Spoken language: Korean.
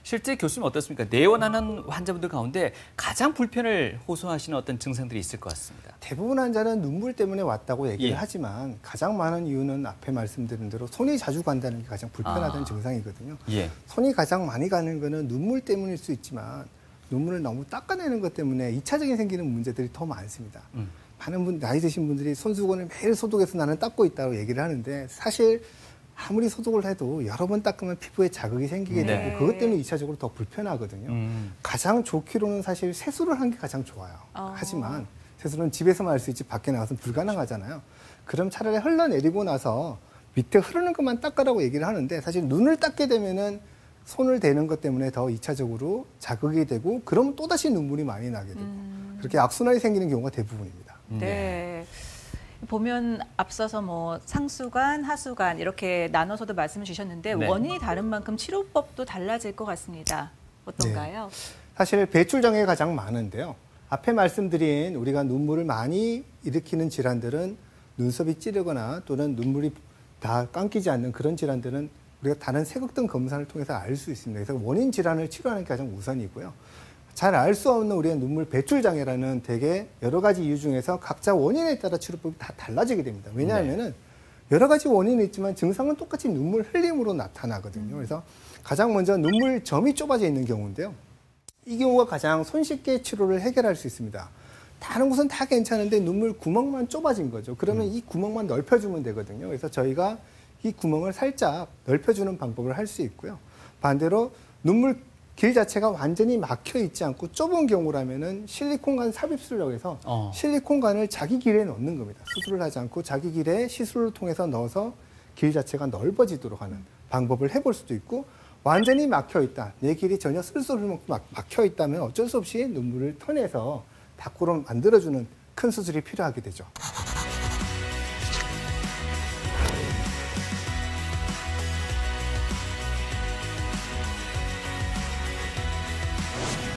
실제 교수님 어떻습니까? 내원하는 환자분들 가운데 가장 불편을 호소하시는 어떤 증상들이 있을 것 같습니다. 대부분 환자는 눈물 때문에 왔다고 얘기를 예. 하지만 가장 많은 이유는 앞에 말씀드린 대로 손이 자주 간다는 게 가장 불편하다는 증상이거든요. 예. 손이 가장 많이 가는 거는 눈물 때문일 수 있지만 눈물을 너무 닦아내는 것 때문에 2차적인 생기는 문제들이 더 많습니다. 많은 분, 나이 드신 분들이 손수건을 매일 소독해서 나는 닦고 있다고 얘기를 하는데 사실 아무리 소독을 해도 여러 번 닦으면 피부에 자극이 생기게 네. 되고 그것 때문에 2차적으로 더 불편하거든요. 가장 좋기로는 사실 세수를 하는 게 가장 좋아요. 하지만 세수는 집에서만 할 수 있지 밖에 나가서는 불가능하잖아요. 그럼 차라리 흘러내리고 나서 밑에 흐르는 것만 닦으라고 얘기를 하는데 사실 눈을 닦게 되면은 손을 대는 것 때문에 더 2차적으로 자극이 되고 그러면 또다시 눈물이 많이 나게 되고 그렇게 악순환이 생기는 경우가 대부분입니다. 네. 보면 앞서서 뭐 상수관, 하수관 이렇게 나눠서도 말씀을 주셨는데 네. 원인이 다른 만큼 치료법도 달라질 것 같습니다. 어떤가요? 사실 배출 장애가 가장 많은데요. 앞에 말씀드린 우리가 눈물을 많이 일으키는 질환들은 눈썹이 찌르거나 또는 눈물이 다 감기지 않는 그런 질환들은 우리가 다른 색흑등 검사를 통해서 알 수 있습니다. 그래서 원인 질환을 치료하는 게 가장 우선이고요. 잘 알 수 없는 우리의 눈물 배출 장애라는 되게 여러 가지 이유 중에서 각자 원인에 따라 치료법이 다 달라지게 됩니다. 왜냐하면은 여러 가지 원인이 있지만 증상은 똑같이 눈물 흘림으로 나타나거든요. 그래서 가장 먼저 눈물 점이 좁아져 있는 경우인데요. 이 경우가 가장 손쉽게 치료를 해결할 수 있습니다. 다른 곳은 다 괜찮은데 눈물 구멍만 좁아진 거죠. 그러면 이 구멍만 넓혀주면 되거든요. 그래서 저희가 이 구멍을 살짝 넓혀주는 방법을 할 수 있고요. 반대로 눈물 길 자체가 완전히 막혀 있지 않고 좁은 경우라면은 실리콘관 삽입술이라고 해서 실리콘관을 자기 길에 넣는 겁니다. 수술을 하지 않고 자기 길에 시술을 통해서 넣어서 길 자체가 넓어지도록 하는 방법을 해볼 수도 있고 완전히 막혀 있다. 내 길이 전혀 쓸쓸 막혀 있다면 어쩔 수 없이 눈물을 터내서 밖으로 만들어주는 큰 수술이 필요하게 되죠.